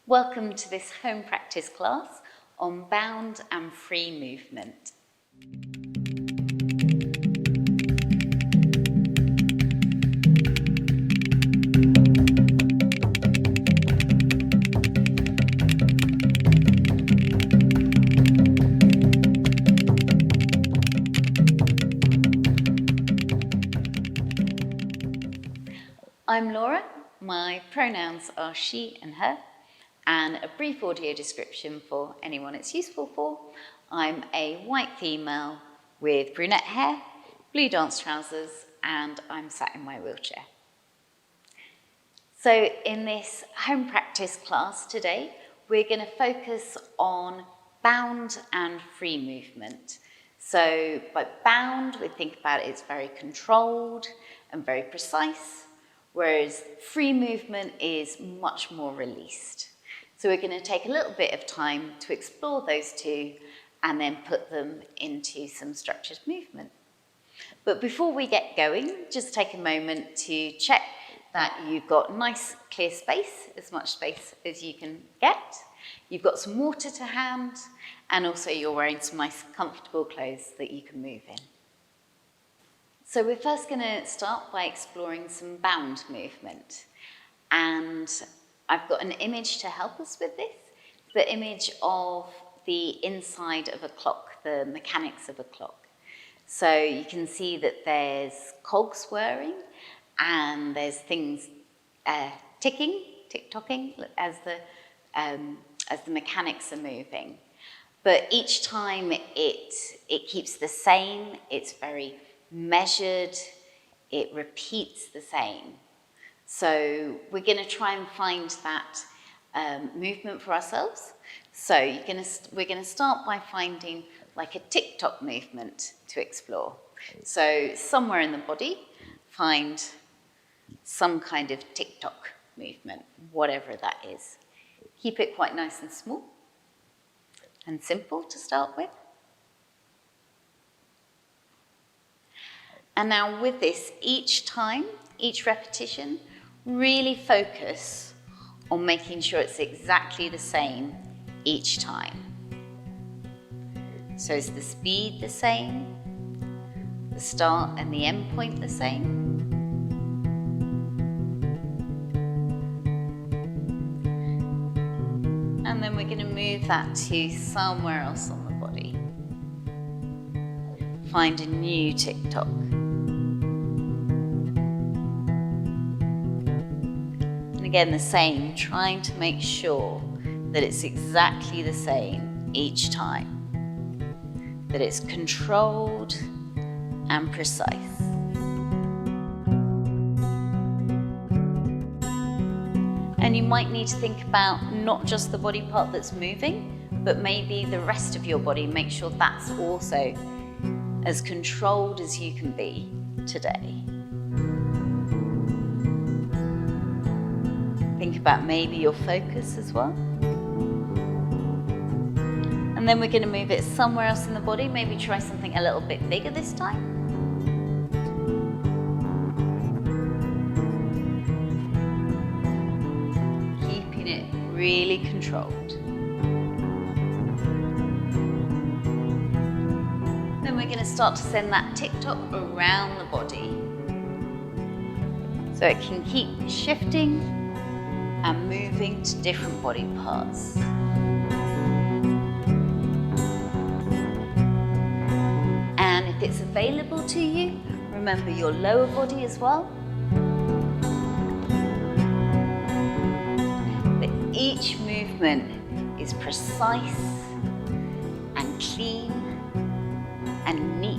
Welcome to this home practice class on bound and free movement. I'm Laura, my pronouns are she and her, and a brief audio description for anyone it's useful for. I'm a white female with brunette hair, blue dance trousers, and I'm sat in my wheelchair. So in this home practice class today, we're going to focus on bound and free movement. So by bound, we think about it as very controlled and very precise, whereas free movement is much more released. So we're going to take a little bit of time to explore those two and then put them into some structured movement. But before we get going, just take a moment to check that you've got nice clear space, as much space as you can get. You've got some water to hand, and also you're wearing some nice comfortable clothes that you can move in. So we're first going to start by exploring some bound movement. And I've got an image to help us with this, the image of the inside of a clock, the mechanics of a clock. So you can see that there's cogs whirring and there's things ticking, tick-tocking as the mechanics are moving. But each time it keeps the same, it's very measured, it repeats the same. So we're going to try and find that movement for ourselves. So we're going to start by finding like a tick-tock movement to explore. So somewhere in the body, find some kind of tick-tock movement, whatever that is. Keep it quite nice and small and simple to start with. And now with this, each time, each repetition, really focus on making sure it's exactly the same each time. So is the speed the same? The start and the end point the same? And then we're going to move that to somewhere else on the body. Find a new tick-tock. Again, the same, trying to make sure that it's exactly the same each time, that it's controlled and precise. And you might need to think about not just the body part that's moving, but maybe the rest of your body. Make sure that's also as controlled as you can be today. Think about maybe your focus as well. And then we're going to move it somewhere else in the body. Maybe try something a little bit bigger this time. Keeping it really controlled. Then we're going to start to send that tick-tock around the body. So it can keep shifting and moving to different body parts. And if it's available to you, remember your lower body as well. But each movement is precise and clean and neat.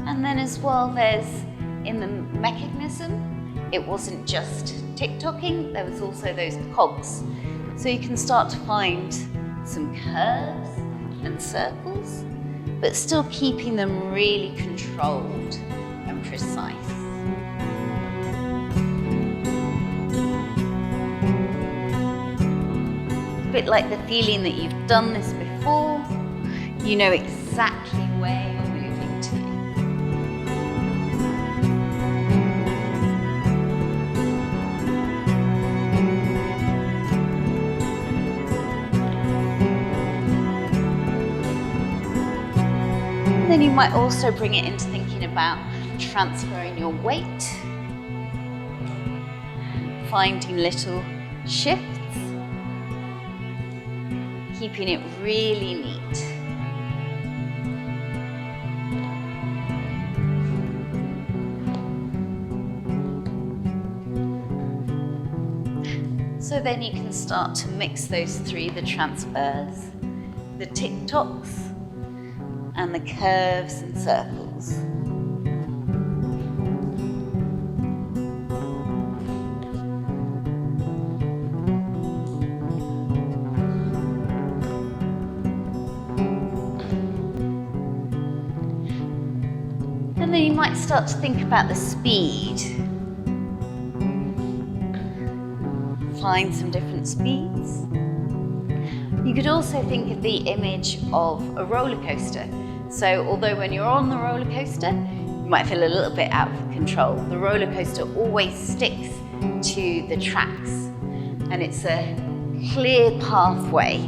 And then as well, there's in the mechanism, it wasn't just tick-tocking, there was also those cogs. So you can start to find some curves and circles, but still keeping them really controlled and precise. A bit like the feeling that you've done this before, You know exactly where you're moving to. And then you might also bring it into thinking about transferring your weight, finding little shifts, keeping it really neat. So then you can start to mix those three, the transfers, the tick-tocks, and the curves and circles. And then you might start to think about the speed. Find some different speeds. You could also think of the image of a roller coaster. So although when you're on the roller coaster, you might feel a little bit out of control. The roller coaster always sticks to the tracks and it's a clear pathway.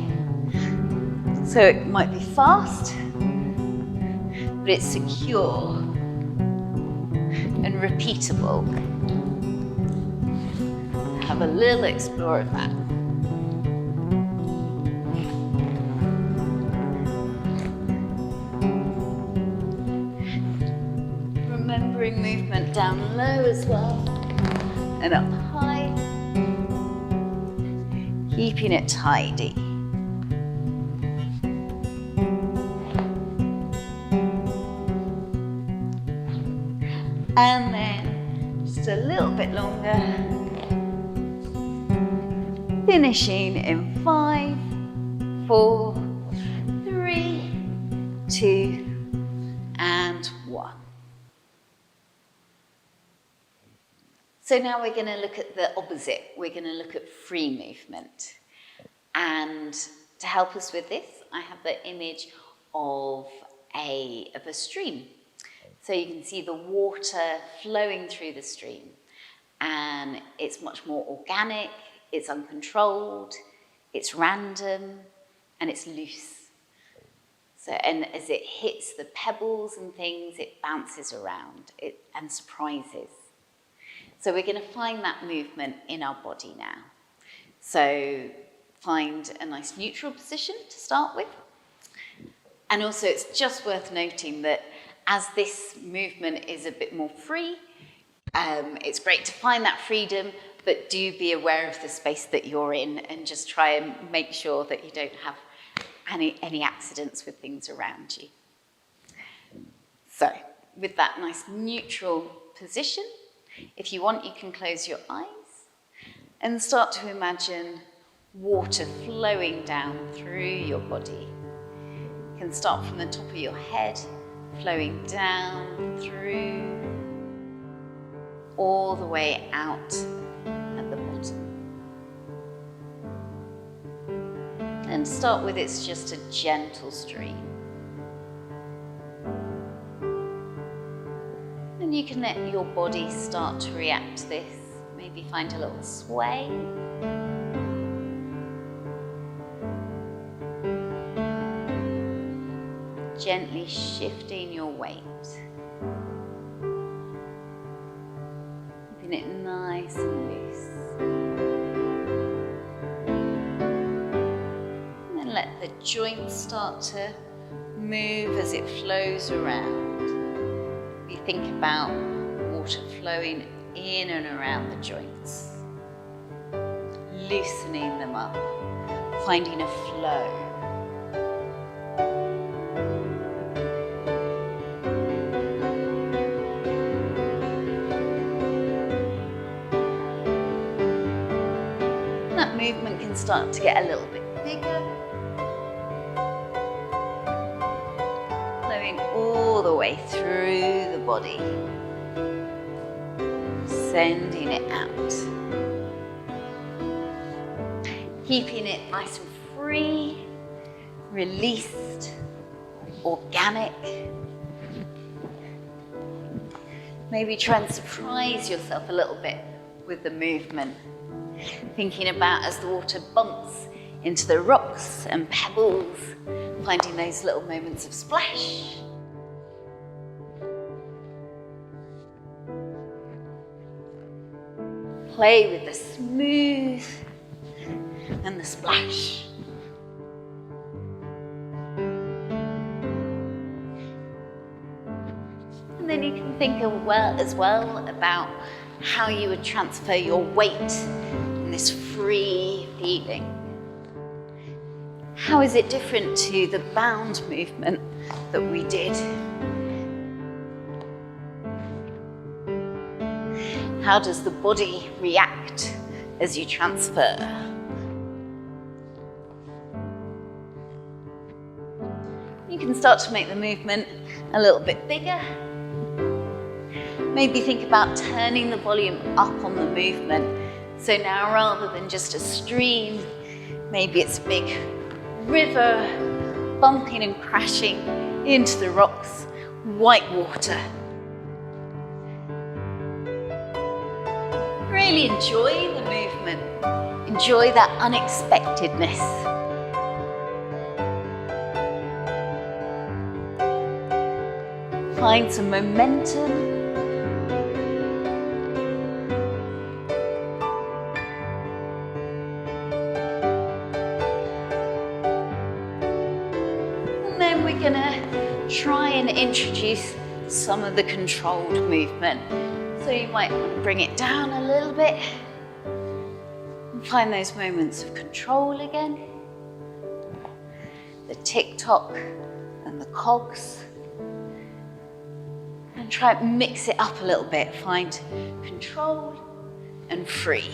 So it might be fast, but it's secure and repeatable. Have a little explore of that. Remembering movement down low as well and up high, keeping it tidy. And then just a little bit longer, finishing in 5, 4, 3, 2, and 1. So now we're going to look at the opposite. We're going to look at free movement. And to help us with this, I have the image of a stream. So you can see the water flowing through the stream. And it's much more organic, it's uncontrolled, it's random, and it's loose. So, and as it hits the pebbles and things, it bounces around and surprises. So we're going to find that movement in our body now. So find a nice neutral position to start with. And also it's just worth noting that as this movement is a bit more free, it's great to find that freedom, but do be aware of the space that you're in and just try and make sure that you don't have any accidents with things around you. So with that nice neutral position, if you want, you can close your eyes and start to imagine water flowing down through your body. You can start from the top of your head, flowing down through, all the way out at the bottom. And start with it's just a gentle stream. And you can let your body start to react to this. Maybe find a little sway. Gently shifting your weight. Keeping it nice and loose. And then let the joints start to move as it flows around. You think about water flowing in and around the joints, loosening them up, finding a flow. That movement can start to get a little bit bigger, flowing all the way through the body, sending it out, keeping it nice and free, released, organic. Maybe try and surprise yourself a little bit with the movement. Thinking about as the water bumps into the rocks and pebbles, finding those little moments of splash. Play with the smooth and the splash. And then you can think as well about how you would transfer your weight in this free feeling. How is it different to the bound movement that we did? How does the body react as you transfer? You can start to make the movement a little bit bigger. Maybe think about turning the volume up on the movement. So now rather than just a stream, maybe it's a big river bumping and crashing into the rocks, white water. Really enjoy the movement. Enjoy that unexpectedness. Find some momentum. And then we're gonna try and introduce some of the controlled movement. So you might want to bring it down a little bit and find those moments of control again. The tick-tock and the cogs. And try and mix it up a little bit. Find control and free.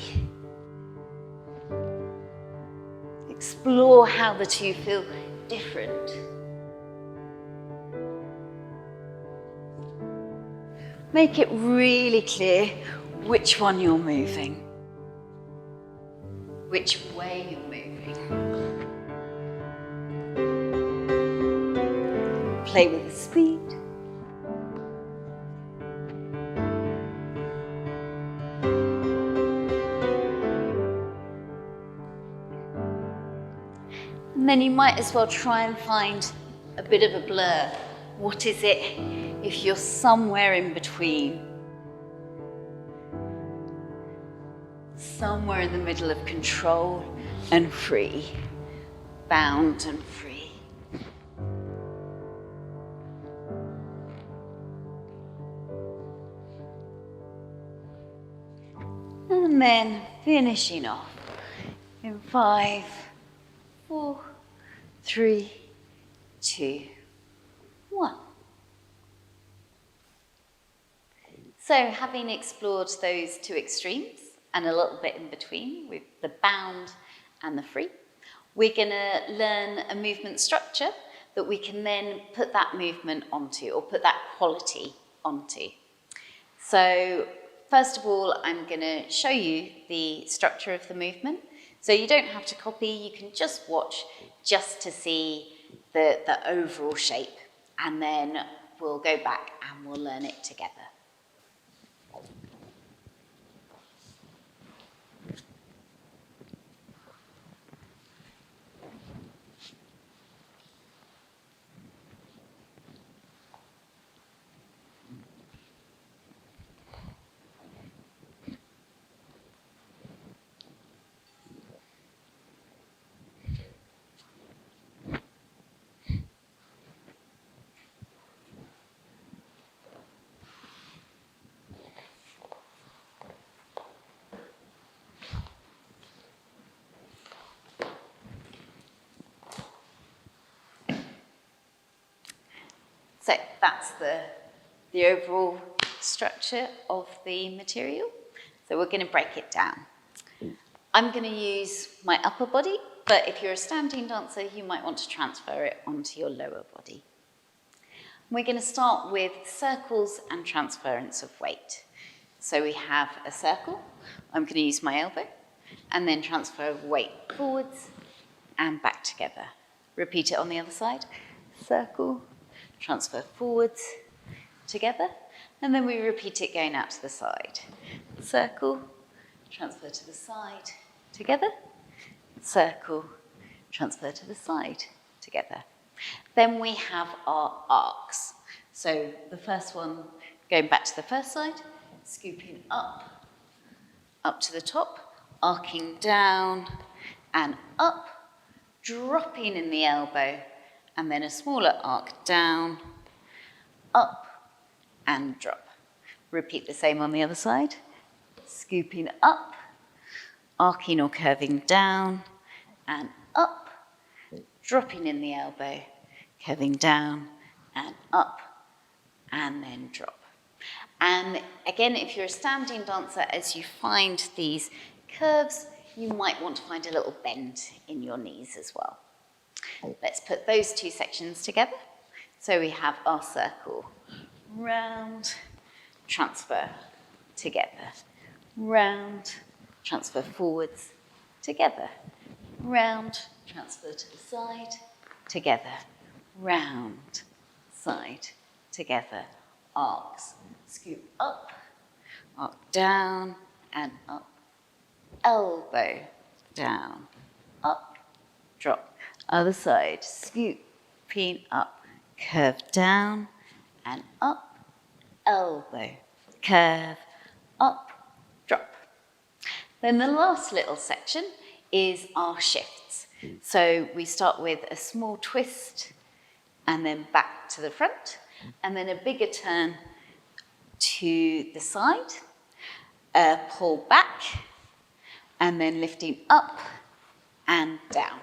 Explore how the two feel different. Make it really clear which one you're moving, which way you're moving. Play with the speed. And then you might as well try and find a bit of a blur. What is it if you're somewhere in between? Somewhere in the middle of control and free, bound and free. And then finishing off in 5, 4, 3, 2, 1. So having explored those two extremes and a little bit in between with the bound and the free, we're going to learn a movement structure that we can then put that movement onto, or put that quality onto. So first of all, I'm going to show you the structure of the movement. So you don't have to copy, you can just watch just to see the overall shape, and then we'll go back and we'll learn it together. So that's the overall structure of the material. So we're going to break it down. I'm going to use my upper body, but if you're a standing dancer, you might want to transfer it onto your lower body. We're going to start with circles and transference of weight. So we have a circle. I'm going to use my elbow, and then transfer of weight forwards and back together. Repeat it on the other side. Circle transfer forwards, together, and then we repeat it going out to the side. Circle, transfer to the side, together, circle, transfer to the side, together. Then we have our arcs. So the first one, going back to the first side, scooping up, up to the top, arcing down and up, dropping in the elbow, and then a smaller arc down, up and drop. Repeat the same on the other side. Scooping up, arcing or curving down and up, dropping in the elbow, curving down and up, and then drop. And again, if you're a standing dancer, as you find these curves, you might want to find a little bend in your knees as well. Let's put those two sections together. So we have our circle, round, transfer, together, round, transfer forwards, together, round, transfer to the side, together, round, side, together, arcs, scoop up, arc down and up, elbow, down, up, drop, other side, scooping up, curve down and up, elbow, curve, up, drop. Then the last little section is our shifts. So we start with a small twist and then back to the front, and then a bigger turn to the side, pull back, and then lifting up and down.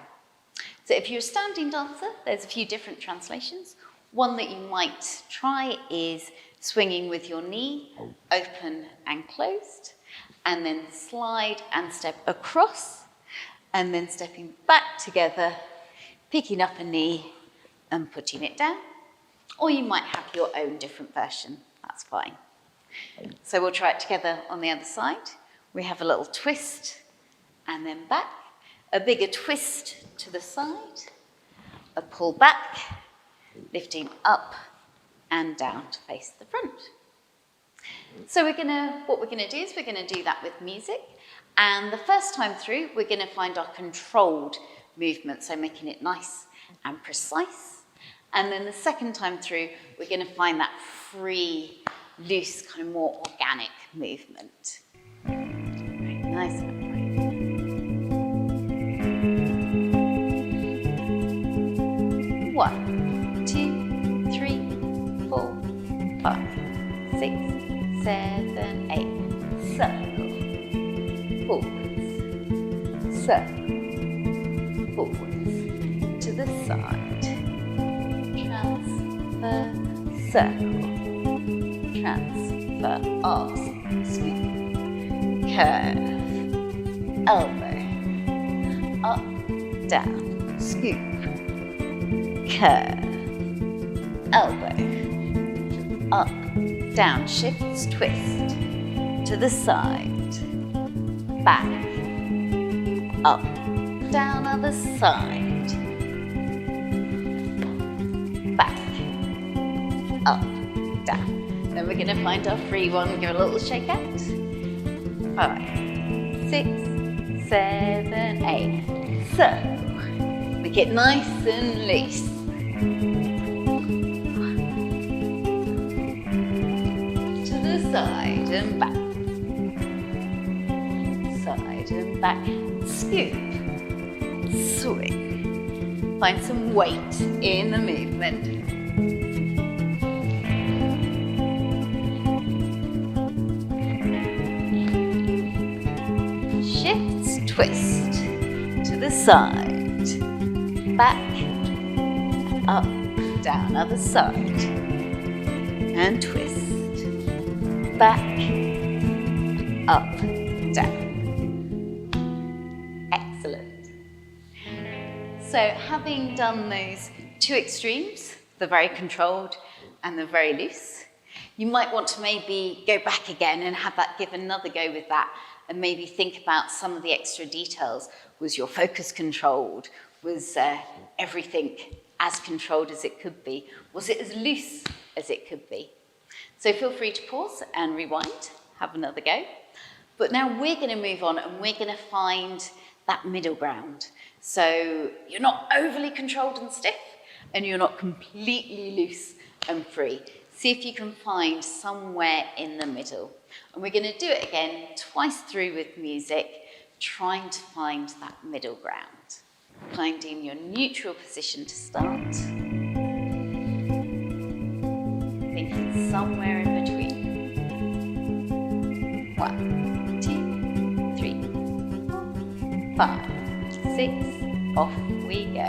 So if you're a standing dancer, there's a few different translations. One that you might try is swinging with your knee open and closed, and then slide and step across, and then stepping back together, picking up a knee and putting it down. Or you might have your own different version, that's fine. So we'll try it together on the other side. We have a little twist and then back, a bigger twist to the side, a pull back, lifting up and down to face the front. So what we're gonna do is we're gonna do that with music. And the first time through, we're gonna find our controlled movement, so making it nice and precise. And then the second time through, we're gonna find that free, loose, kind of more organic movement. Very nice. 1, 2, 3, 4, 5, 6, 7, 8. Circle, forwards, circle, forwards, to the side, transfer, circle, transfer, arcs, scoop, curve, elbow, up, down, scoop, curve, elbow, up, down, shifts, twist, to the side, back, up, down, other side, back, up, down. Then we're going to find our free one, give a little shake out. 5, 6, 7, 8. Circle. Make it nice and loose. To the side and back. Side and back. Scoop. Swing. Find some weight in the movement. Twist to the side, back, up, down, other side, and twist, back, up, down. Excellent. So having done those two extremes, the very controlled and the very loose, you might want to maybe go back again and give another go with that, and maybe think about some of the extra details. Was your focus controlled? Was everything as controlled as it could be? Was it as loose as it could be? So feel free to pause and rewind, have another go. But now we're going to move on and we're going to find that middle ground. So you're not overly controlled and stiff, and you're not completely loose and free. See if you can find somewhere in the middle. And we're going to do it again twice through with music, trying to find that middle ground. Finding your neutral position to start. Thinking somewhere in between. 1, 2, 3, 4, 5, 6, off we go.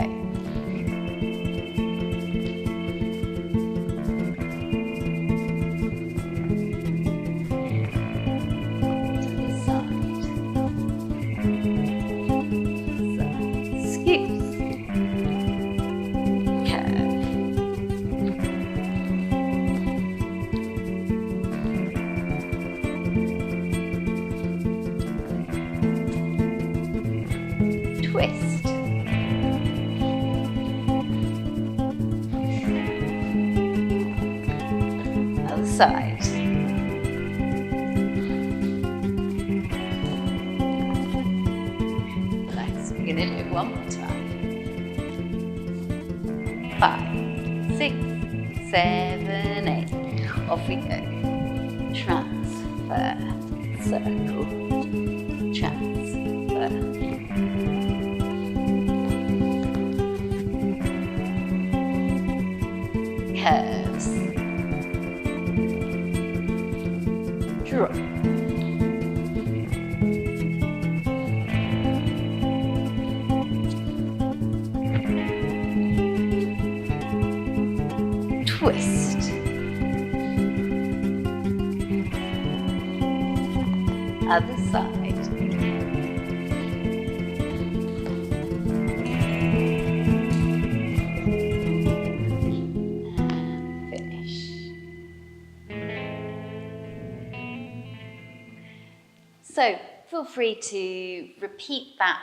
Twist. Other side. Nice. We're going to do it one more time. 5, 6, 7, 8. Off we go. Transfer. Circle. Transfer. Curves. Drop. Twist. Other side. So feel free to repeat that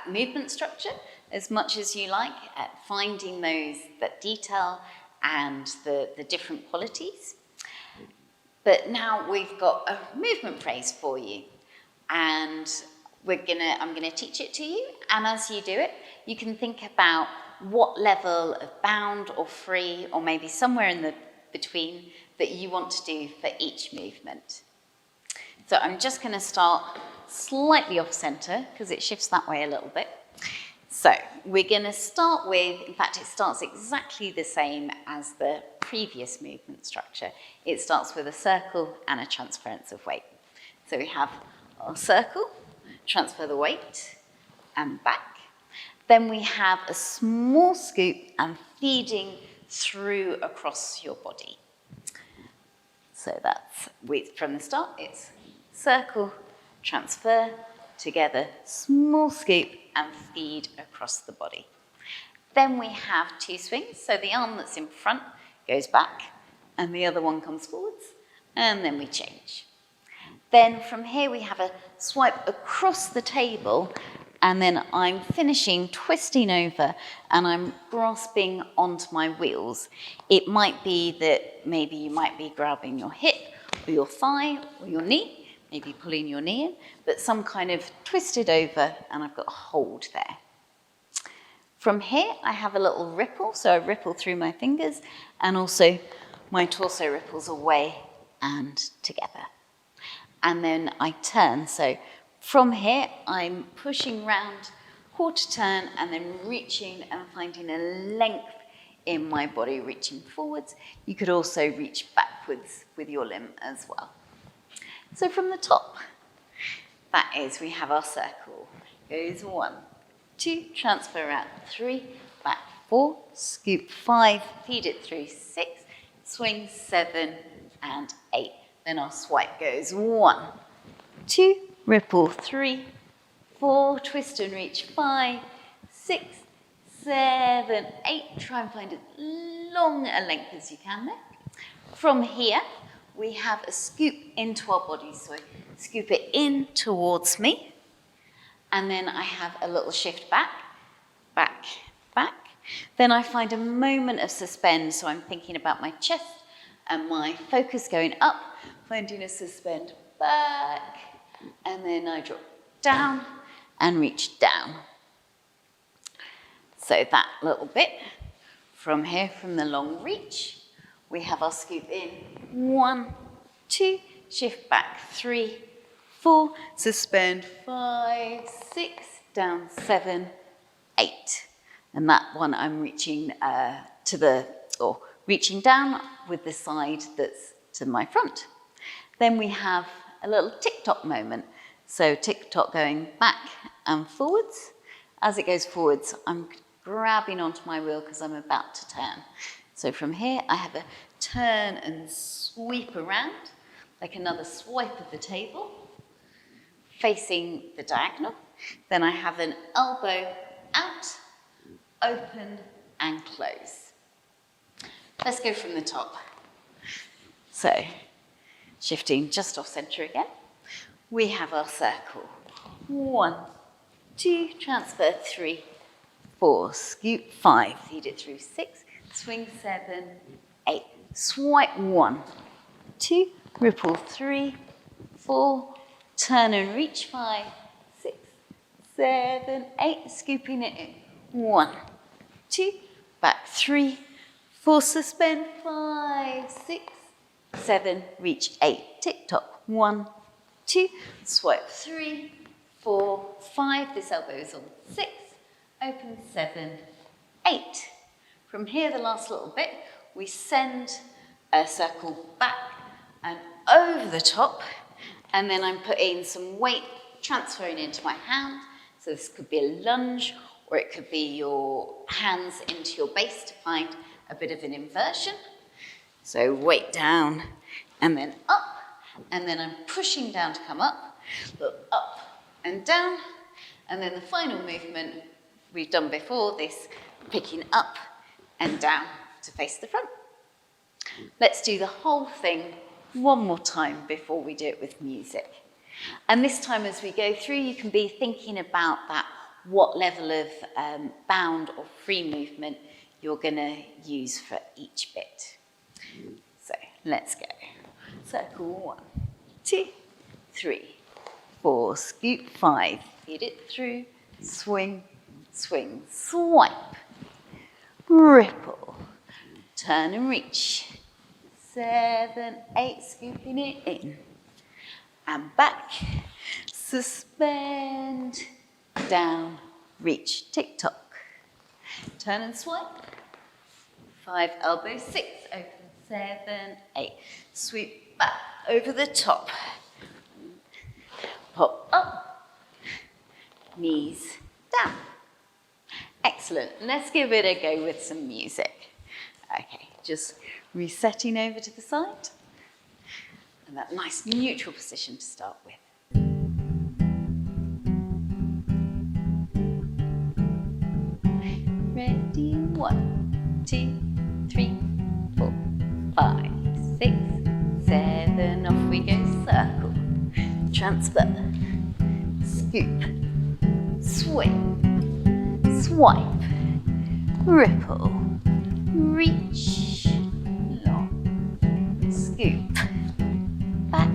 movement structure as much as you like, at finding that detail and the different qualities. But now we've got a movement phrase for you, and I'm gonna teach it to you. And as you do it, you can think about what level of bound or free, or maybe somewhere in the between, that you want to do for each movement. So I'm just going to start slightly off center because it shifts that way a little bit. So we're going to start with, in fact, it starts exactly the same as the previous movement structure. It starts with a circle and a transference of weight. So we have our circle, transfer the weight and back. Then we have a small scoop and feeding through across your body. So that's, from the start, it's circle, transfer, together, small scoop, and feed across the body. Then we have two swings, so the arm that's in front goes back, and the other one comes forwards, and then we change. Then from here we have a swipe across the table, and then I'm finishing twisting over, and I'm grasping onto my wheels. It might be that maybe you might be grabbing your hip, or your thigh, or your knee, maybe pulling your knee in, but some kind of twisted over, and I've got a hold there. From here, I have a little ripple, so I ripple through my fingers, and also my torso ripples away and together. And then I turn, so from here, I'm pushing round, quarter turn, and then reaching and finding a length in my body, reaching forwards. You could also reach backwards with your limb as well. So from the top, that is, we have our circle. Goes 1, 2, transfer out 3, back 4, scoop 5, feed it through 6, swing 7 and 8. Then our swipe goes 1, 2, ripple 3, 4, twist and reach 5, 6, 7, 8. Try and find as long a length as you can there. From here, we have a scoop into our body. So I scoop it in towards me. And then I have a little shift back, back, back. Then I find a moment of suspend, so I'm thinking about my chest and my focus going up, finding a suspend back, and then I drop down and reach down. So that little bit from here, from the long reach, we have our scoop in 1, 2, shift back 3, 4, suspend 5, 6, down 7, 8. And that one I'm reaching reaching down with the side that's to my front. Then we have a little tick-tock moment. So tick-tock going back and forwards. As it goes forwards, I'm grabbing onto my wheel because I'm about to turn. So from here, I have a turn and sweep around, like another swipe of the table, facing the diagonal. Then I have an elbow out, open and close. Let's go from the top. So, shifting just off center again, we have our circle. 1, 2, transfer 3, 4, scoop 5, feed it through 6, swing 7, 8, swipe 1, 2, ripple 3, 4, turn and reach 5, 6, 7, 8, scooping it in. 1, 2, back 3, 4, suspend 5, 6, 7, reach 8, tick-tock 1, 2, swipe 3, 4, 5, this elbow is on 6, open 7, 8. From here, the last little bit, we send a circle back and over the top, and then I'm putting some weight transferring into my hand. So this could be a lunge, or it could be your hands into your base to find a bit of an inversion. So weight down and then up, and then I'm pushing down to come up, look up and down, and then the final movement we've done before this, picking up and down to face the front. Let's do the whole thing one more time before we do it with music. And this time as we go through, you can be thinking about that, what level of bound or free movement you're going to use for each bit. So let's go. Circle 1, 2, 3, 4, scoop 5, feed it through, swing, swing, swipe, ripple, turn and reach, 7, 8, scooping it in, and back, suspend, down, reach, tick-tock, turn and swipe, 5, elbow, 6, open, 7, 8, sweep back over the top, pop up, knees down. Excellent. Let's give it a go with some music. Okay, just resetting over to the side. And that nice neutral position to start with. Ready? 1, 2, 3, 4, 5, 6, 7. Off we go. Circle. Transfer. Scoop. Swing. Swipe. Ripple. Reach. Long. Scoop. Back.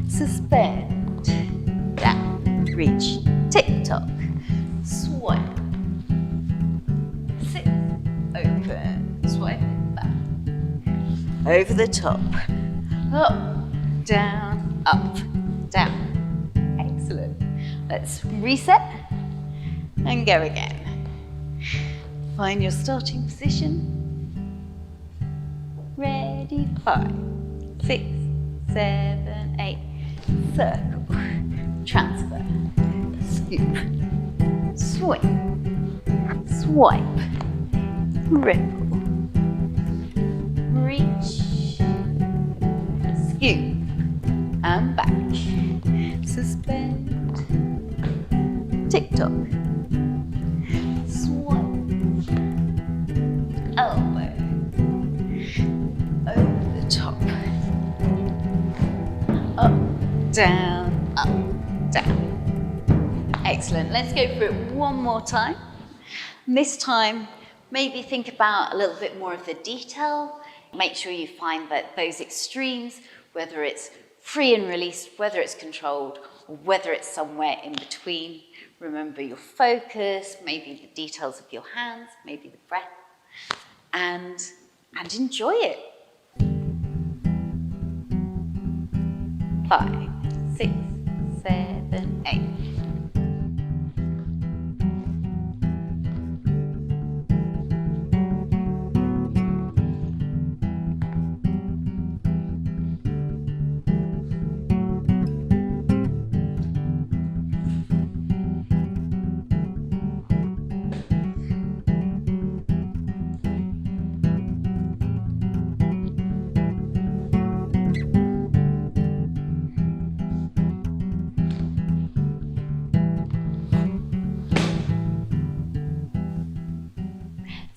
Suspend. Down. Reach. Tick-tock. Swipe. 6. Open. Swipe back. Over the top. Up. Down. Up. Down. Excellent. Let's reset and go again. Find your starting position. Ready? 5, 6, 7, 8. Circle. Transfer. Scoop. Swing. Swipe. Ripple. Reach. Scoop. And back. Suspend. Tick-tock. Swipe. Elbow. Over the top. Up, down, up, down. Excellent. Let's go for it one more time. And this time Maybe think about a little bit more of the detail. Make sure you find that those extremes, whether it's free and released, whether it's controlled, or whether it's somewhere in between. Remember your focus, maybe the details of your hands, maybe the breath, and enjoy it. 5, 6, 7, 8.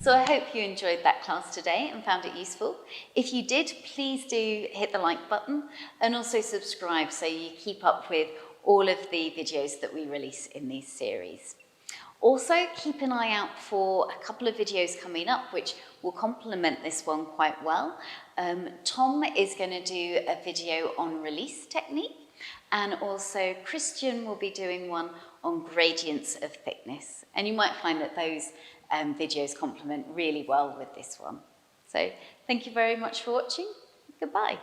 So I hope you enjoyed that class today and found it useful. If you did, please do hit the like button and also subscribe so you keep up with all of the videos that we release in these series. Also, keep an eye out for a couple of videos coming up which will complement this one quite well. Tom is going to do a video on release technique, and also Christian will be doing one on gradients of thickness. And you might find that those videos complement really well with this one. So thank you very much for watching. Goodbye.